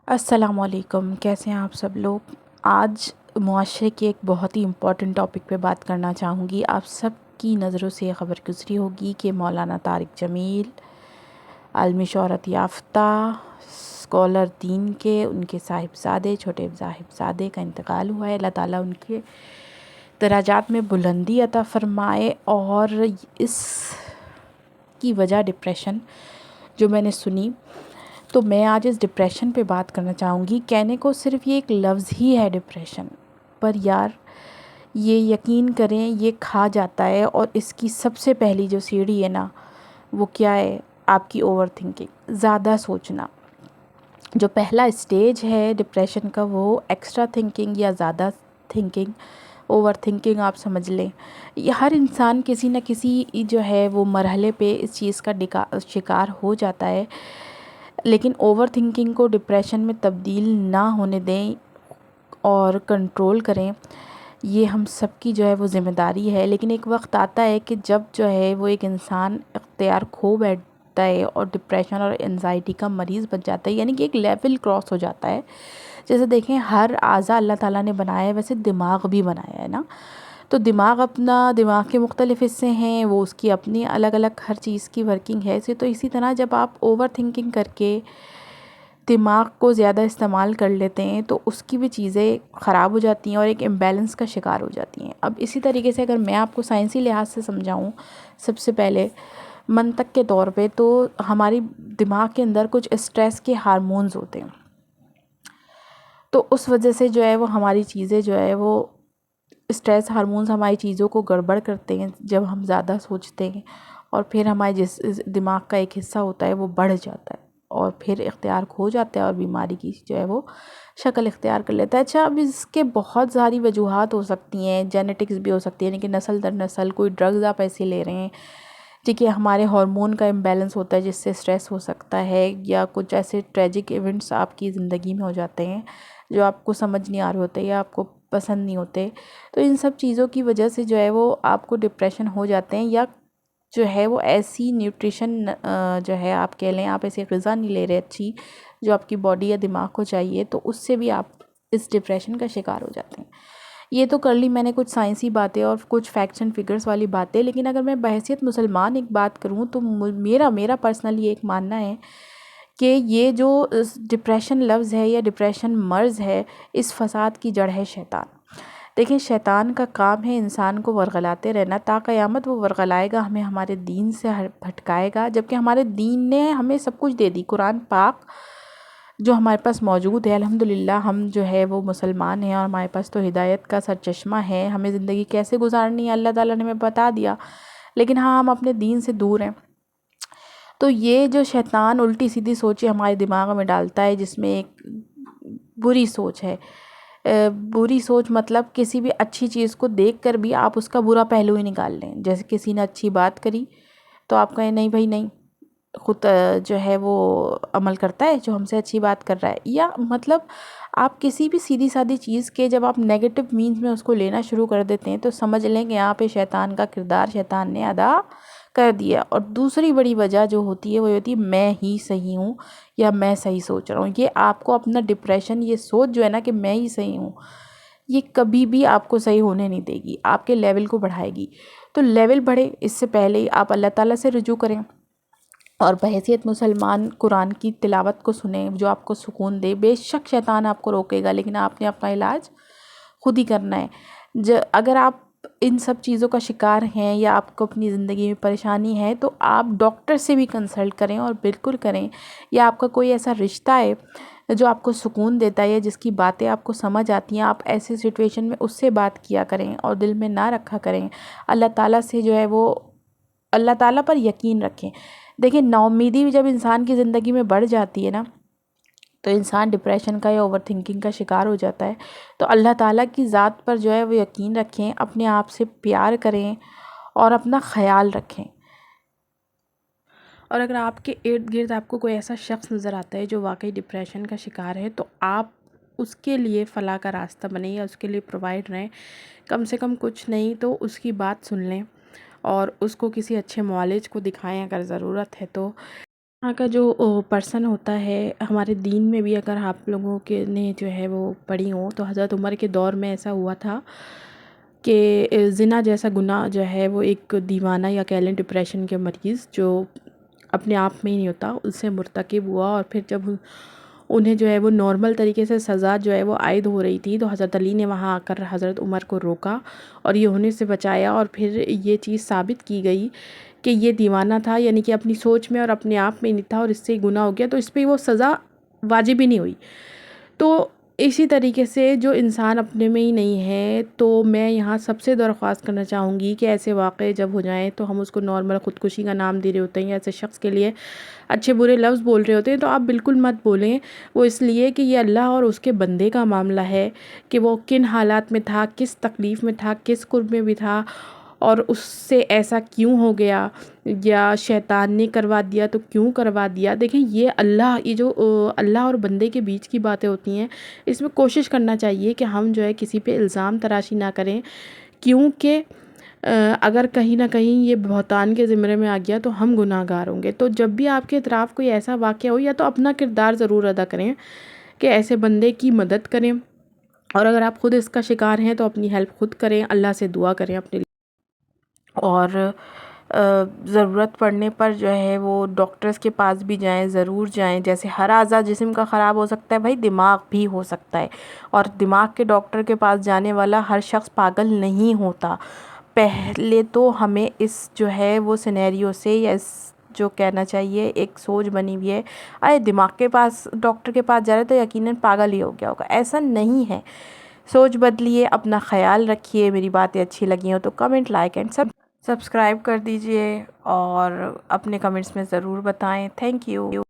السلام علیکم، کیسے ہیں آپ سب لوگ؟ آج معاشرے کے ایک بہت ہی امپورٹنٹ ٹاپک پہ بات کرنا چاہوں گی۔ آپ سب کی نظروں سے یہ خبر گزری ہوگی کہ مولانا طارق جمیل عالمی شہرت یافتہ اسکالر دین کے ان کے صاحبزادے چھوٹے صاحبزادے کا انتقال ہوا ہے۔ اللہ تعالیٰ ان کے درجات میں بلندی عطا فرمائے۔ اور اس کی وجہ ڈپریشن جو میں نے سنی، تو میں آج اس ڈپریشن پہ بات کرنا چاہوں گی۔ کہنے کو صرف یہ ایک لفظ ہی ہے ڈپریشن، پر یار یہ یقین کریں یہ کھا جاتا ہے۔ اور اس کی سب سے پہلی جو سیڑھی ہے نا، وہ کیا ہے؟ آپ کی اوور تھنکنگ، زیادہ سوچنا۔ جو پہلا اسٹیج ہے ڈپریشن کا وہ ایکسٹرا تھنکنگ یا زیادہ تھنکنگ، اوور تھنکنگ آپ سمجھ لیں۔ یہ ہر انسان کسی نہ کسی جو ہے وہ مرحلے پہ اس چیز کا شکار ہو جاتا ہے، لیکن اوور تھنکنگ کو ڈپریشن میں تبدیل نہ ہونے دیں اور کنٹرول کریں۔ یہ ہم سب کی جو ہے وہ ذمہ داری ہے۔ لیکن ایک وقت آتا ہے کہ جب جو ہے وہ ایک انسان اختیار کھو بیٹھتا ہے اور ڈپریشن اور انزائٹی کا مریض بن جاتا ہے، یعنی کہ ایک لیول کراس ہو جاتا ہے۔ جیسے دیکھیں، ہر اعضاء اللہ تعالیٰ نے بنایا ہے، ویسے دماغ بھی بنایا ہے نا۔ تو دماغ کے مختلف حصے ہیں، وہ اس کی اپنی الگ الگ ہر چیز کی ورکنگ ہے۔ تو اسی طرح جب آپ اوور تھنکنگ کر کے دماغ کو زیادہ استعمال کر لیتے ہیں تو اس کی بھی چیزیں خراب ہو جاتی ہیں اور ایک امبیلنس کا شکار ہو جاتی ہیں۔ اب اسی طریقے سے اگر میں آپ کو سائنسی لحاظ سے سمجھاؤں، سب سے پہلے منطق کے طور پہ، تو ہماری دماغ کے اندر کچھ اسٹریس کے ہارمونز ہوتے ہیں، تو اس وجہ سے جو ہے وہ ہماری چیزیں جو ہے وہ اسٹریس ہارمونز ہماری چیزوں کو گڑبڑ کرتے ہیں جب ہم زیادہ سوچتے ہیں، اور پھر ہمارے جس دماغ کا ایک حصہ ہوتا ہے وہ بڑھ جاتا ہے اور پھر اختیار کھو جاتا ہے اور بیماری کی جو ہے وہ شکل اختیار کر لیتا ہے۔ اچھا، اب اس کے بہت ساری وجوہات ہو سکتی ہیں، جینیٹکس بھی ہو سکتی ہے، یعنی کہ نسل در نسل کوئی ڈرگز آپ ایسے لے رہے ہیں، ٹھیک ہے، ہمارے ہارمون کا امبیلنس ہوتا ہے جس سے اسٹریس ہو سکتا ہے، یا کچھ ایسے ٹریجک ایونٹس آپ کی زندگی میں ہو جاتے ہیں جو آپ کو سمجھ نہیں آ رہے ہوتے یا آپ کو پسند نہیں ہوتے، تو ان سب چیزوں کی وجہ سے جو ہے وہ آپ کو ڈپریشن ہو جاتے ہیں۔ یا جو ہے وہ ایسی نیوٹریشن جو ہے آپ کہہ لیں، آپ ایسی غذا نہیں لے رہے اچھی جو آپ کی باڈی یا دماغ کو چاہیے، تو اس سے بھی آپ اس ڈپریشن کا شکار ہو جاتے ہیں۔ یہ تو کر لی میں نے کچھ سائنسی باتیں اور کچھ فیکٹس اینڈ فگرز والی باتیں، لیکن اگر میں بحیثیت مسلمان ایک بات کروں تو میرا پرسنلی ایک ماننا ہے کہ یہ جو ڈپریشن لفظ ہے یا ڈپریشن مرض ہے، اس فساد کی جڑ ہے شیطان۔ دیکھیں، شیطان کا کام ہے انسان کو ورغلاتے رہنا، تا قیامت وہ ورغلائے گا، ہمیں ہمارے دین سے بھٹکائے گا، جبکہ ہمارے دین نے ہمیں سب کچھ دے دی۔ قرآن پاک جو ہمارے پاس موجود ہے، الحمدللہ ہم جو ہے وہ مسلمان ہیں اور ہمارے پاس تو ہدایت کا سرچشمہ ہے، ہمیں زندگی کیسے گزارنی ہے اللہ تعالیٰ نے ہمیں بتا دیا، لیکن ہاں ہم اپنے دین سے دور ہیں۔ تو یہ جو شیطان الٹی سیدھی سوچیں ہمارے دماغ میں ڈالتا ہے، جس میں ایک بری سوچ ہے، بری سوچ مطلب کسی بھی اچھی چیز کو دیکھ کر بھی آپ اس کا برا پہلو ہی نکال لیں۔ جیسے کسی نے اچھی بات کری تو آپ کہیں نہیں بھائی نہیں، خود جو ہے وہ عمل کرتا ہے جو ہم سے اچھی بات کر رہا ہے، یا مطلب آپ کسی بھی سیدھی سادی چیز کے جب آپ نیگیٹو مینز میں اس کو لینا شروع کر دیتے ہیں تو سمجھ لیں کہ یہاں پہ شیطان کا کردار شیطان نے ادا کر دیا۔ اور دوسری بڑی وجہ جو ہوتی ہے وہ ہوتی ہے میں ہی صحیح ہوں یا میں صحیح سوچ رہا ہوں۔ یہ آپ کو اپنا ڈپریشن، یہ سوچ جو ہے نا کہ میں ہی صحیح ہوں، یہ کبھی بھی آپ کو صحیح ہونے نہیں دے گی، آپ کے لیول کو بڑھائے گی۔ تو لیول بڑھے اس سے پہلے ہی آپ اللہ تعالیٰ سے رجوع کریں اور بحیثیت مسلمان قرآن کی تلاوت کو سنیں جو آپ کو سکون دے۔ بے شک شیطان آپ کو روکے گا، لیکن آپ نے اپنا علاج خود ہی کرنا ہے۔ اگر آپ ان سب چیزوں کا شکار ہیں یا آپ کو اپنی زندگی میں پریشانی ہے تو آپ ڈاکٹر سے بھی کنسلٹ کریں، اور بالکل کریں۔ یا آپ کا کوئی ایسا رشتہ ہے جو آپ کو سکون دیتا ہے یا جس کی باتیں آپ کو سمجھ آتی ہیں، آپ ایسی سچویشن میں اس سے بات کیا کریں اور دل میں نہ رکھا کریں۔ اللہ تعالیٰ سے جو ہے وہ اللہ تعالیٰ پر یقین رکھیں۔ دیکھیں، نا امیدی بھی جب انسان کی زندگی میں بڑھ جاتی ہے نا، تو انسان ڈپریشن کا یا اوور تھنکنگ کا شکار ہو جاتا ہے۔ تو اللہ تعالیٰ کی ذات پر جو ہے وہ یقین رکھیں، اپنے آپ سے پیار کریں اور اپنا خیال رکھیں۔ اور اگر آپ کے ارد گرد آپ کو کوئی ایسا شخص نظر آتا ہے جو واقعی ڈپریشن کا شکار ہے، تو آپ اس کے لیے فلاح کا راستہ بنیں یا اس کے لیے پرووائڈ رہیں۔ کم سے کم کچھ نہیں تو اس کی بات سن لیں اور اس کو کسی اچھے معالج کو دکھائیں اگر ضرورت ہے تو۔ وہاں کا جو پرسن ہوتا ہے، ہمارے دین میں بھی اگر آپ لوگوں کے نے جو ہے وہ پڑھی ہوں تو حضرت عمر کے دور میں ایسا ہوا تھا کہ زنا جیسا گناہ جو ہے وہ ایک دیوانہ یا کہہ لیں ڈپریشن کے مریض جو اپنے آپ میں ہی نہیں ہوتا، اس سے مرتکب ہوا، اور پھر جب انہیں جو ہے وہ نارمل طریقے سے سزا جو ہے وہ عائد ہو رہی تھی تو حضرت علی نے وہاں آ کر حضرت عمر کو روکا اور یہ ہونے سے بچایا، اور پھر یہ چیز ثابت کی گئی کہ یہ دیوانہ تھا، یعنی کہ اپنی سوچ میں اور اپنے آپ میں نہیں تھا اور اس سے گناہ ہو گیا، تو اس پہ وہ سزا واجب ہی نہیں ہوئی۔ تو اسی طریقے سے جو انسان اپنے میں ہی نہیں ہے، تو میں یہاں سب سے درخواست کرنا چاہوں گی کہ ایسے واقعے جب ہو جائیں تو ہم اس کو نارمل خودکشی کا نام دے رہے ہوتے ہیں یا ایسے شخص کے لیے اچھے برے لفظ بول رہے ہوتے ہیں، تو آپ بالکل مت بولیں، وہ اس لیے کہ یہ اللہ اور اس کے بندے کا معاملہ ہے کہ وہ کن حالات میں تھا، کس تکلیف میں تھا، کس کرب میں بھی تھا، اور اس سے ایسا کیوں ہو گیا، یا شیطان نے کروا دیا تو کیوں کروا دیا۔ دیکھیں یہ جو اللہ اور بندے کے بیچ کی باتیں ہوتی ہیں، اس میں کوشش کرنا چاہیے کہ ہم جو ہے کسی پہ الزام تراشی نہ کریں، کیونکہ اگر کہیں نہ کہیں یہ بہتان کے زمرے میں آ گیا تو ہم گناہ گار ہوں گے۔ تو جب بھی آپ کے اطراف کوئی ایسا واقعہ ہو، یا تو اپنا کردار ضرور ادا کریں کہ ایسے بندے کی مدد کریں، اور اگر آپ خود اس کا شکار ہیں تو اپنی ہیلپ خود کریں، اللہ سے دعا کریں اپنے لیے، اور ضرورت پڑنے پر جو ہے وہ ڈاکٹرز کے پاس بھی جائیں، ضرور جائیں۔ جیسے ہر اعضاء جسم کا خراب ہو سکتا ہے، بھائی دماغ بھی ہو سکتا ہے، اور دماغ کے ڈاکٹر کے پاس جانے والا ہر شخص پاگل نہیں ہوتا۔ پہلے تو ہمیں اس جو ہے وہ سینیریو سے، یا اس جو کہنا چاہیے ایک سوچ بنی ہوئی ہے، ارے دماغ کے پاس ڈاکٹر کے پاس جا رہے تو یقیناً پاگل ہی ہو گیا ہوگا، ایسا نہیں ہے۔ سوچ بدلیے، اپنا خیال رکھیے۔ میری باتیں اچھی لگی ہوں تو کمنٹ، لائک اینڈ سبسکرائب کر دیجئے، اور اپنے کمنٹس میں ضرور بتائیں۔ Thank you.